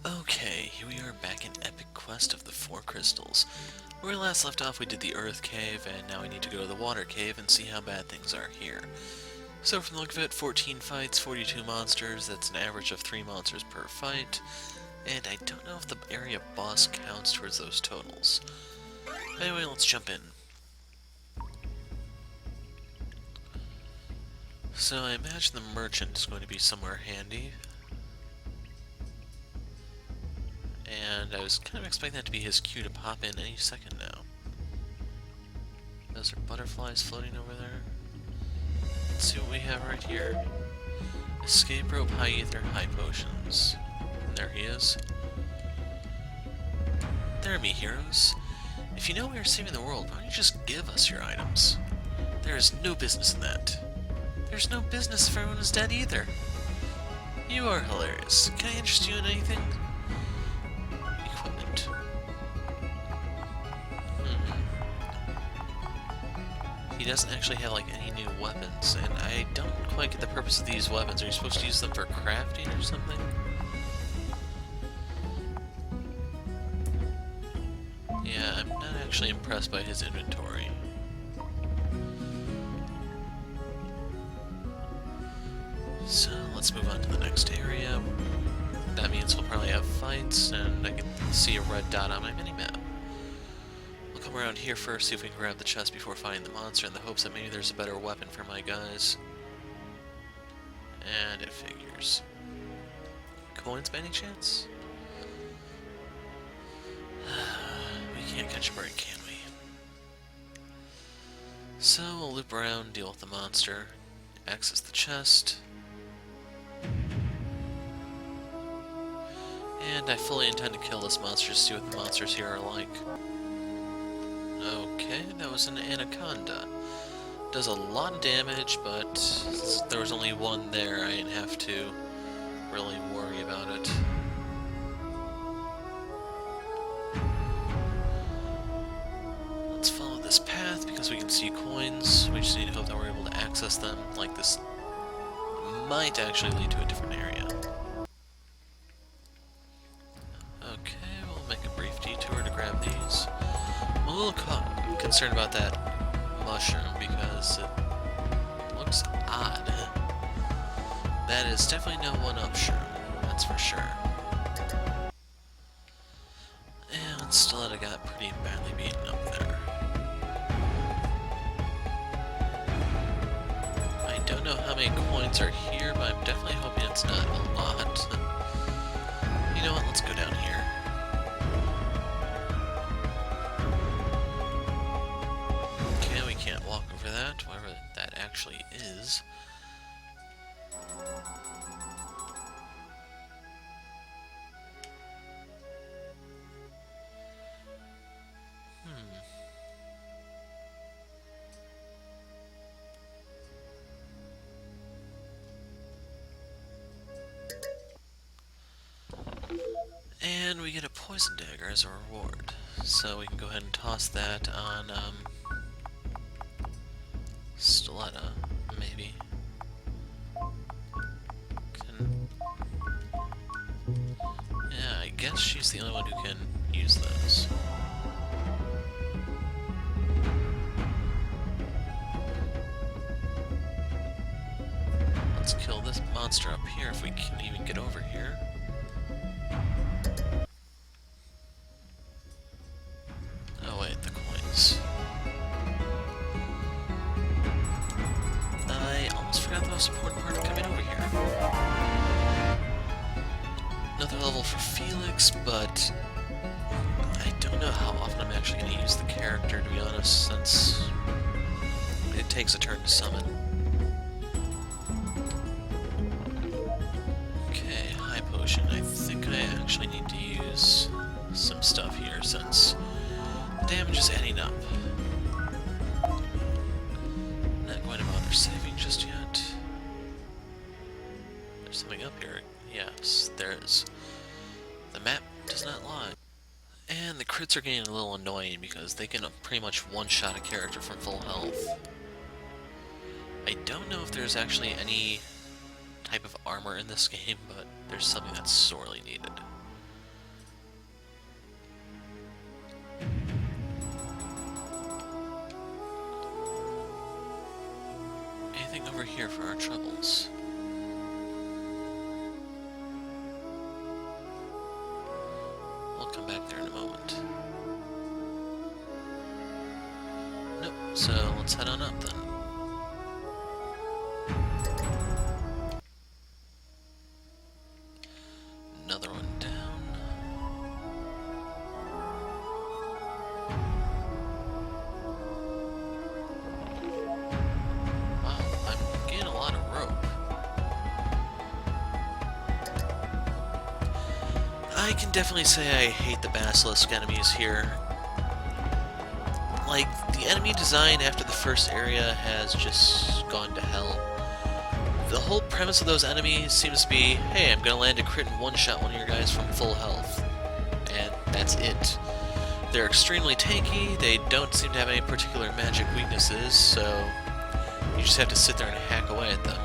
Okay, here we are back in Epic Quest of the Four Crystals. Where we last left off, we did the Earth Cave, and now we need to go to the Water Cave and see how bad things are here. So from the look of it, 14 fights, 42 monsters, that's an average of 3 monsters per fight, and I don't know if the area boss counts towards those totals. Anyway, let's jump in. So I imagine the merchant is going to be somewhere handy. And I was kind of expecting that to be his cue to pop in any second now. Those are butterflies floating over there. Let's see what we have right here. Escape rope, high ether, high potions. And there he is. There, me heroes. If you know we are saving the world, why don't you just give us your items? There is no business in that. There's no business if everyone is dead either. You are hilarious. Can I interest you in anything? Equipment. He doesn't actually have like any new weapons, and I don't quite get the purpose of these weapons. Are you supposed to use them for crafting or something? Yeah, I'm not actually impressed by his inventory. So, let's move on to the next area. That means we'll probably have fights, and I can see a red dot on my minimap. We'll come around here first, see if we can grab the chest before finding the monster, in the hopes that maybe there's a better weapon for my guys. And it figures. Coins by any chance? We can't catch a break, can we? So, we'll loop around, deal with the monster, access the chest. And I fully intend to kill this monster to see what the monsters here are like. Okay, that was an anaconda. Does a lot of damage, but since there was only one there, I didn't have to really worry about it. Let's follow this path because we can see coins. We just need to hope that we're able to access them. Like this might actually lead to a different area. Okay, we'll make a brief detour to grab these. I'm a little concerned about that mushroom because it looks odd. That is definitely no one-up shroom, that's for sure. And Stiletta got pretty badly beaten up there. I don't know how many coins are here, but I'm definitely hoping it's not a lot. You know what, let's go down here. Okay, we can't walk over that, whatever that actually is. And we get a poison dagger as a reward. So we can go ahead and toss that on, Stiletta, maybe. Yeah, I guess she's the only one who can use those. Let's kill this monster up here if we can even get over here. Oh wait, the coins. I almost forgot the most important part of coming over here. Another level for Felix, but I don't know how often I'm actually going to use the character, to be honest, since it takes a turn to summon. Okay, high potion. I think I actually need to use some stuff here, since the damage is adding up. Not going to bother saving just yet. There's something up here. Yes, there is. The map does not lie. And the crits are getting a little annoying because they can pretty much one-shot a character from full health. I don't know if there's actually any type of armor in this game, but there's something that's sorely needed. here for our troubles. We'll come back there in a moment. Nope, so let's head on up then. Another one down. Wow, I'm getting a lot of rope. I can definitely say I hate the basilisk enemies here. Like, the enemy design after the first area has just gone to hell. The whole premise of those enemies seems to be, hey, I'm gonna land a crit and one-shot one of your guys from full health. And that's it. They're extremely tanky, they don't seem to have any particular magic weaknesses, so you just have to sit there and hack away at them.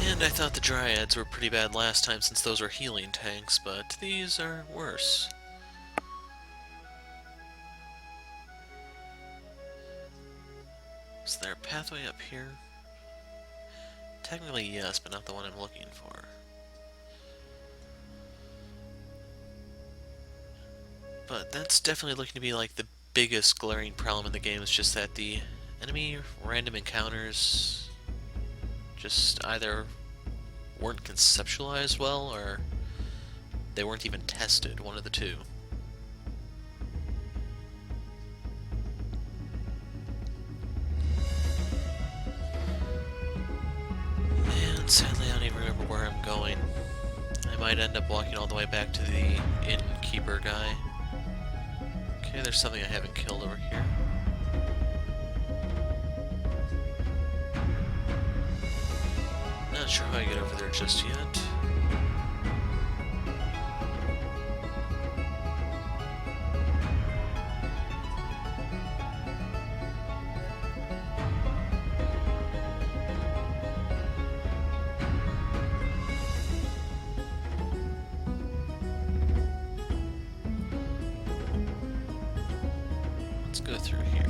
And I thought the Dryads were pretty bad last time since those were healing tanks, but these are worse. Is there a pathway up here? Technically yes, but not the one I'm looking for. But that's definitely looking to be like the biggest glaring problem in the game, is just that the enemy random encounters just either weren't conceptualized well, or they weren't even tested, one of the two. And sadly I don't even remember where I'm going. I might end up walking all the way back to the innkeeper guy. Okay, there's something I haven't killed over here. Not sure how I get over there just yet. Let's go through here.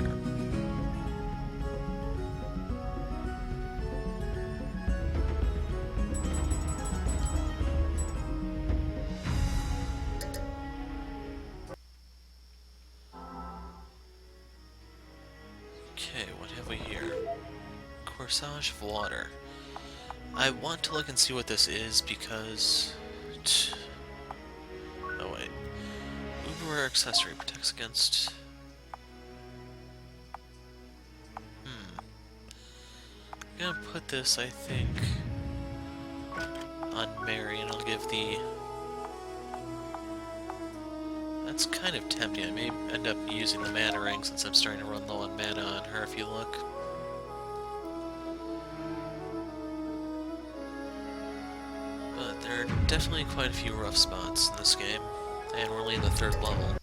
Okay, what have we here? Corsage of water. I want to look and see what this is because... Oh wait. Uber rare accessory protects against... I'm gonna put this, I think, on Mary, and I'll give the... That's kind of tempting. I may end up using the mana ring since I'm starting to run low on mana on her, if you look. But there are definitely quite a few rough spots in this game, and we're only in the 3rd level.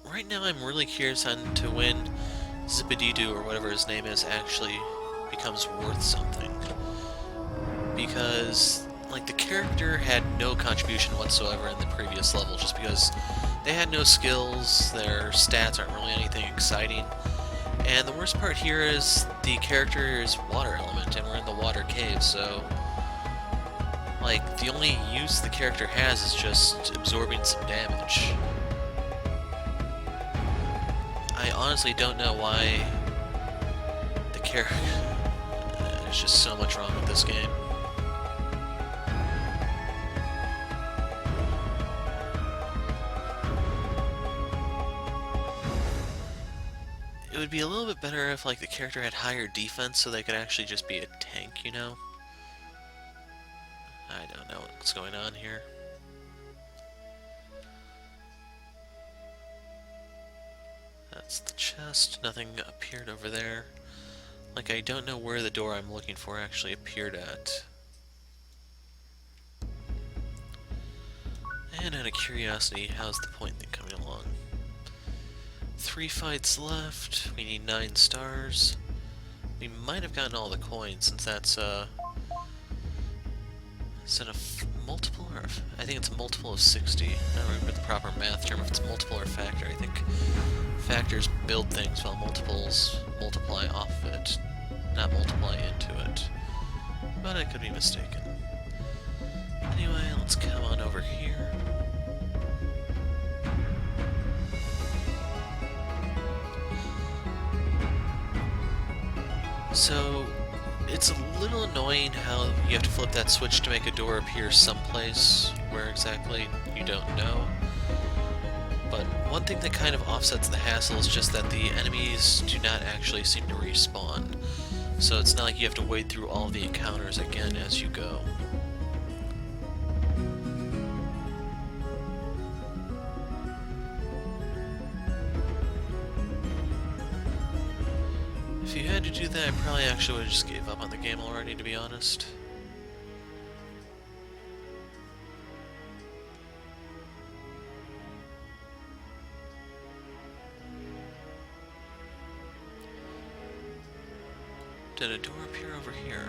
Right now I'm really curious on to when Zipadeedo, or whatever his name is, actually becomes worth something. Because, like, the character had no contribution whatsoever in the previous level, just because they had no skills, their stats aren't really anything exciting. And the worst part here is the character is water element, and we're in the water cave, so... like, the only use the character has is just absorbing some damage. I honestly don't know why the character... There's just so much wrong with this game. It would be a little bit better if, like, the character had higher defense so they could actually just be a tank, you know? I don't know what's going on here. That's the chest. Nothing appeared over there. Like, I don't know where the door I'm looking for actually appeared at. And out of curiosity, how's the point thing coming along? 3 fights left. We need 9 stars. We might have gotten all the coins since that's is it a multiple or I think it's a multiple of 60. I don't remember the proper math term if it's multiple or factor. I think factor's build things while multiples multiply off of it, not multiply into it. But I could be mistaken. Anyway, let's come on over here. So, it's a little annoying how you have to flip that switch to make a door appear someplace where exactly you don't know. But one thing that kind of offsets the hassle is just that the enemies do not actually seem to respawn. So it's not like you have to wade through all the encounters again as you go. If you had to do that, I probably actually would have just gave up on the game already, to be honest. Did a door appear over here?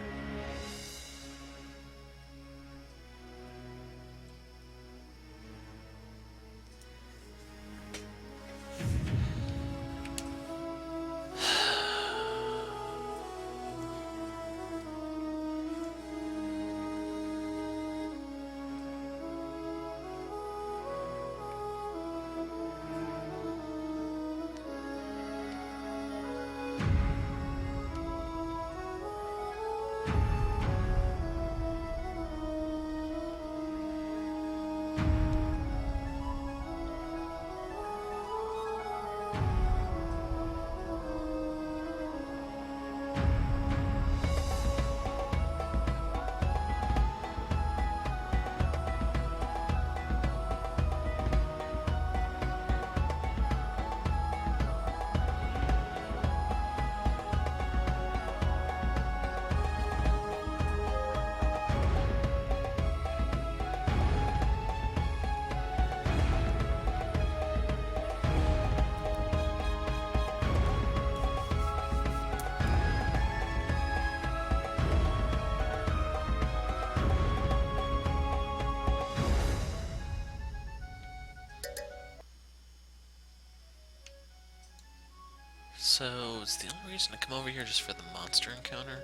So, is the only reason to come over here just for the monster encounter?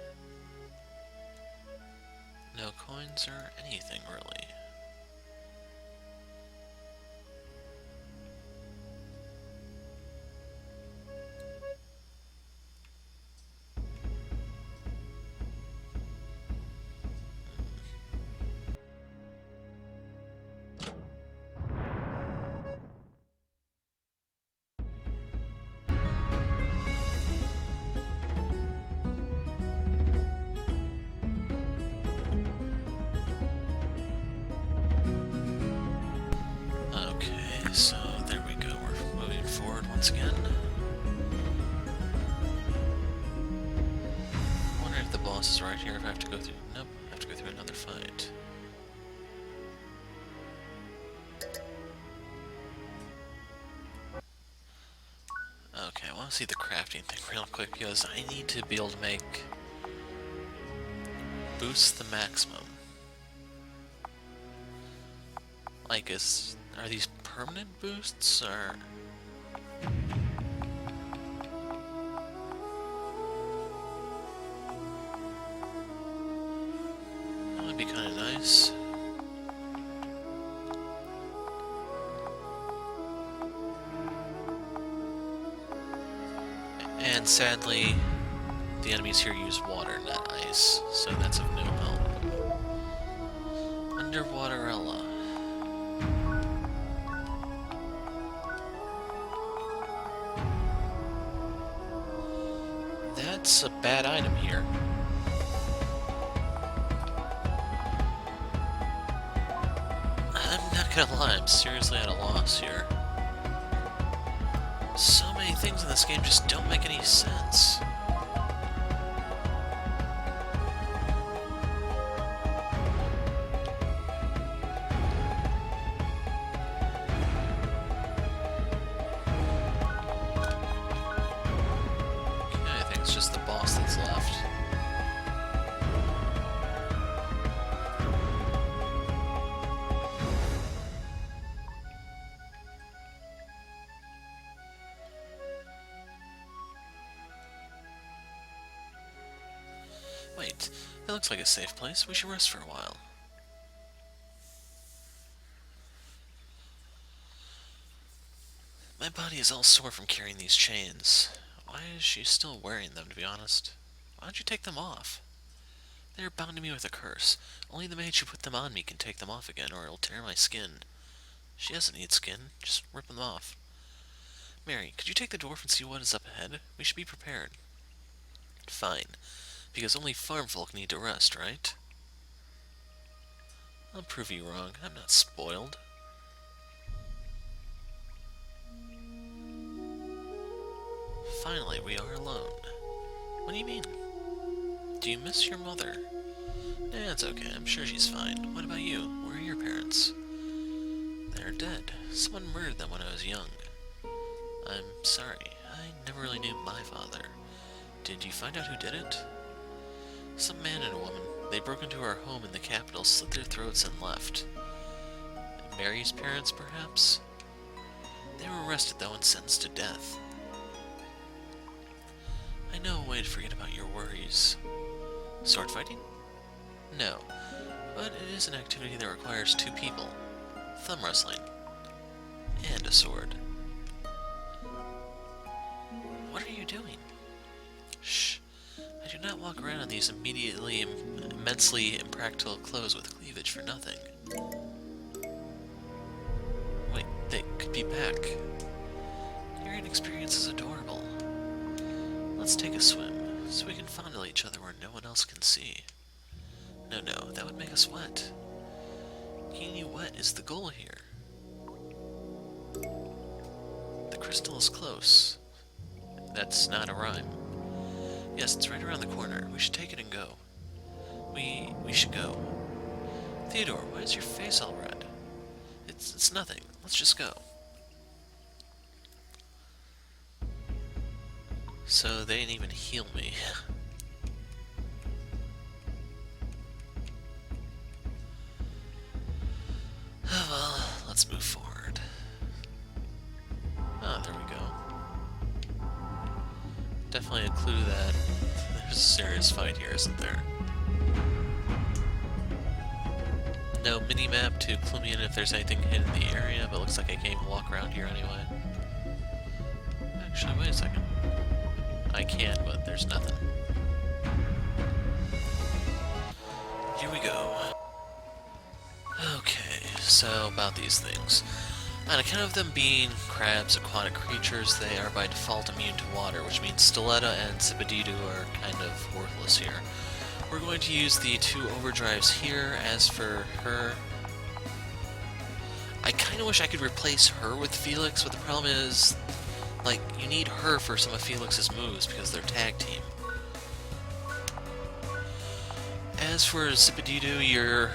No coins or anything, really. So there we go, we're moving forward once again. I wonder if the boss is right here, if I have to go through... Nope, I have to go through another fight. Okay, I want to see the crafting thing real quick, because I need to be able to make... boost the maximum. Like, are these permanent boosts, or... That would be kind of nice. And sadly, the enemies here use water, not ice, so that's of no help. Underwaterella. That's a bad item here. I'm not gonna lie, I'm seriously at a loss here. So many things in this game just don't make any sense. It's just the boss that's left. Right. It looks like a safe place. We should rest for a while. My body is all sore from carrying these chains. Why is she still wearing them, to be honest? Why don't you take them off? They are bound to me with a curse. Only the mage who put them on me can take them off again, or it'll tear my skin. She doesn't need skin. Just rip them off. Mary, could you take the dwarf and see what is up ahead? We should be prepared. Fine. Because only farm folk need to rest, right? I'll prove you wrong. I'm not spoiled. Finally, we are alone. What do you mean? Do you miss your mother? Eh, it's okay. I'm sure she's fine. What about you? Where are your parents? They're dead. Someone murdered them when I was young. I'm sorry. I never really knew my father. Did you find out who did it? Some man and a woman. They broke into our home in the capital, slit their throats, and left. Mary's parents, perhaps? They were arrested, though, and sentenced to death. I know a way to forget about your worries. Sword fighting? No, but it is an activity that requires two people. Thumb wrestling. And a sword. What are you doing? Shh. I do not walk around in these immensely impractical clothes with cleavage for nothing. Wait, they could be back. Your inexperience is adorable. Let's take a swim, so we can fondle each other where no one else can see. No, that would make us wet. Getting you wet is the goal here. The crystal is close. That's not a rhyme. Yes, it's right around the corner. We should take it and go. We should go. Theodore, why is your face all red? It's nothing. Let's just go. So they didn't even heal me. Well, let's move forward. Ah, there we go. Definitely a clue that there's a serious fight here, isn't there? No mini-map to clue me in if there's anything hidden in the area, but looks like I can't even walk around here anyway. Actually, wait a second. I can, but there's nothing. Here we go. Okay, so about these things. On account of them being crabs, aquatic creatures, they are by default immune to water, which means Stiletta and Zipadeedo are kind of worthless here. We're going to use the two overdrives here. As for her, I kind of wish I could replace her with Felix, but the problem is, like, you need her for some of Felix's moves because they're tag team. As for Zipadeedo, you're,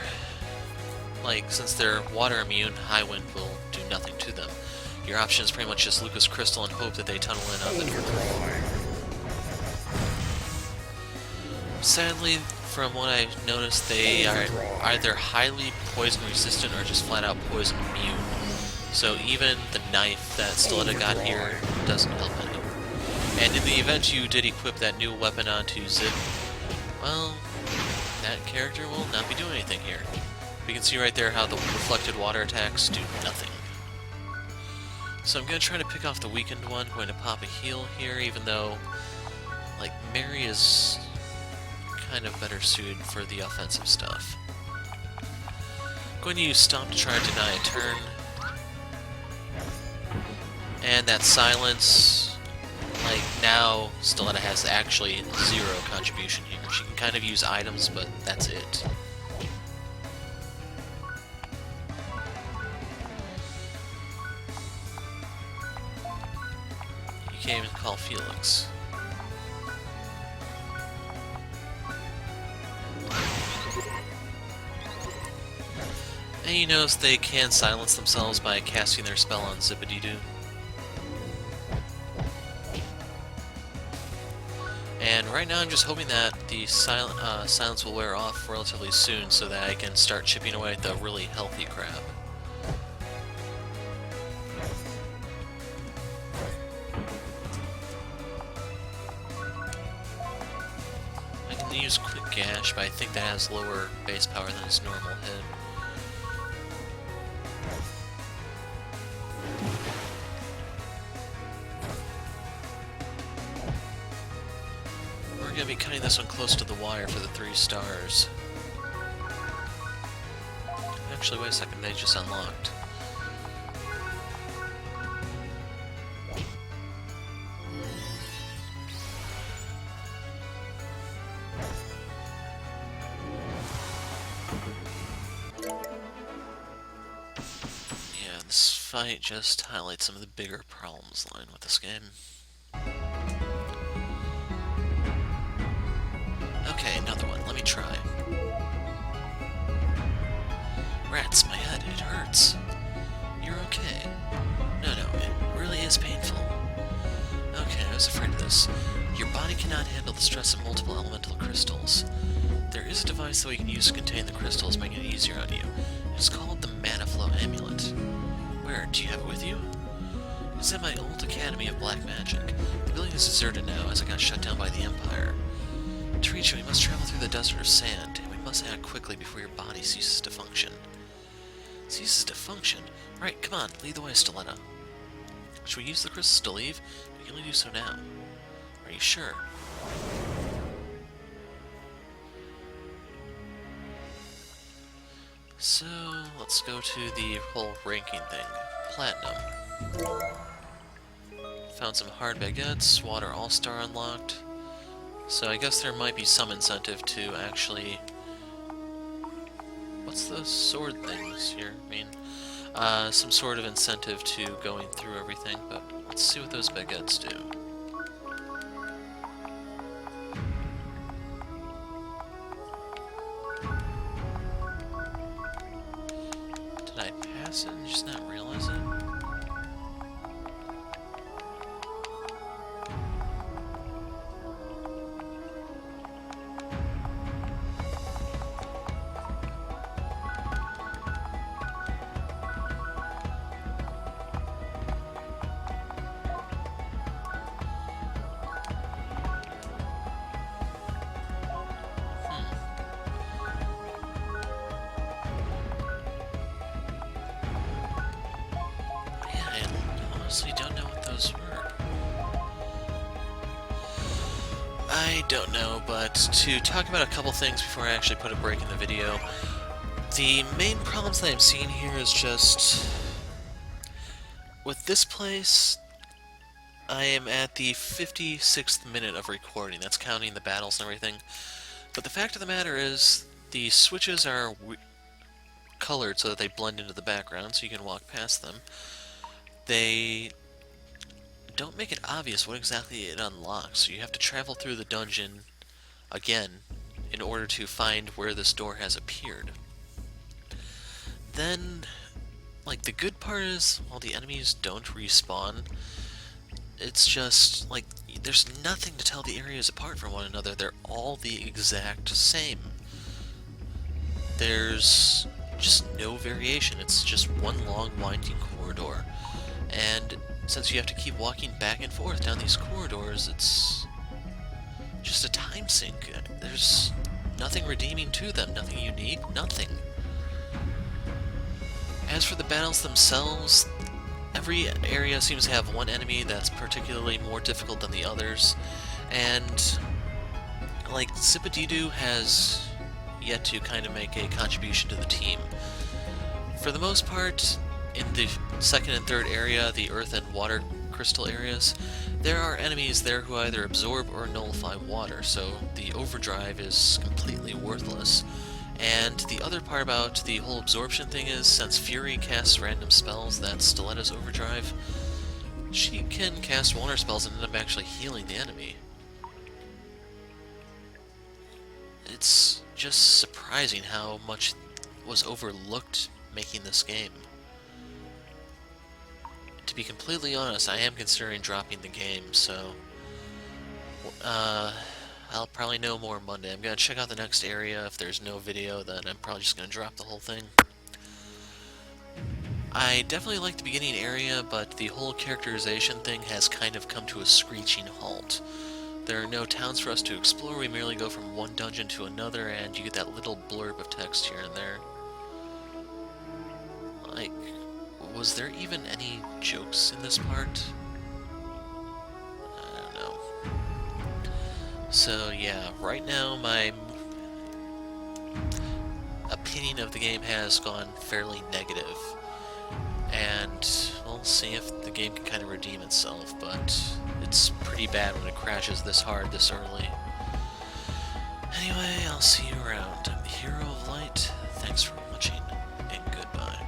like, since they're water immune, High Wind will do nothing to them. Your option is pretty much just Lucas Crystal and hope that they tunnel in on the door. Sadly, from what I've noticed, they are either highly poison resistant or just flat out poison immune. So even the knife that Stiletta got here doesn't help any. And in the event you did equip that new weapon onto Zip, well, that character will not be doing anything here. You can see right there how the reflected water attacks do nothing. So I'm going to try to pick off the weakened one. I'm going to pop a heal here, even though, like, Mary is kind of better suited for the offensive stuff. I'm going to use Stomp to try and deny a turn. And that silence, like, now Stiletta has actually zero contribution here. She can kind of use items, but that's it. You can't even call Felix. And he knows they can silence themselves by casting their spell on Zipadeedo. And right now I'm just hoping that the silence will wear off relatively soon so that I can start chipping away at the really healthy crab. I can use Quick Gash, but I think that has lower base power than his normal hit. We're gonna be cutting this one close to the wire for the 3 stars. Actually, wait a second, they just unlocked. Yeah, this fight just highlights some of the bigger problems lying with this game. Okay, another one. Let me try. Rats, my head, it hurts. You're okay. No, it really is painful. Okay, I was afraid of this. Your body cannot handle the stress of multiple elemental crystals. There is a device that we can use to contain the crystals, making it easier on you. It's called the Mana Flow Amulet. Where? Do you have it with you? It's at my old Academy of Black Magic. The building is deserted now, as it got shut down by the Empire. To reach it, we must travel through the desert of sand, and we must act quickly before your body ceases to function. Ceases to function? Right, come on, lead the way, Stiletta. Should we use the crystals to leave? We can only do so now. Are you sure? So, let's go to the whole ranking thing. Platinum. Found some hard baguettes, water all-star unlocked. So I guess there might be some incentive to actually... What's the sword things here? I mean, some sort of incentive to going through everything, but let's see what those baguettes do. Did I pass it and just not realize it? Honestly don't know what those were. I don't know, but to talk about a couple things before I actually put a break in the video, the main problems that I'm seeing here is just... With this place, I am at the 56th minute of recording. That's counting the battles and everything. But the fact of the matter is, the switches are colored so that they blend into the background, so you can walk past them. They don't make it obvious what exactly it unlocks, so you have to travel through the dungeon again in order to find where this door has appeared. Then, like, the good part is, while the enemies don't respawn, it's just, like, there's nothing to tell the areas apart from one another. They're all the exact same. There's just no variation. It's just one long, winding corridor. And since you have to keep walking back and forth down these corridors, it's just a time sink. There's nothing redeeming to them, nothing unique, nothing. As for the battles themselves, every area seems to have one enemy that's particularly more difficult than the others, and like Zipadeedo has yet to kind of make a contribution to the team. For the most part, in the second and third area, the earth and water crystal areas, there are enemies there who either absorb or nullify water, so the overdrive is completely worthless. And the other part about the whole absorption thing is, since Fury casts random spells, that's Stiletta's overdrive, she can cast water spells and end up actually healing the enemy. It's just surprising how much was overlooked making this game. To be completely honest, I am considering dropping the game, so I'll probably know more Monday. I'm gonna check out the next area. If there's no video, then I'm probably just gonna drop the whole thing. I definitely like the beginning area, but the whole characterization thing has kind of come to a screeching halt. There are no towns for us to explore, we merely go from one dungeon to another, and you get that little blurb of text here and there. Like, was there even any jokes in this part? I don't know. So yeah, right now my opinion of the game has gone fairly negative, and we'll see if the game can kind of redeem itself, but it's pretty bad when it crashes this hard this early. Anyway, I'll see you around. I'm the Hero of Light. Thanks for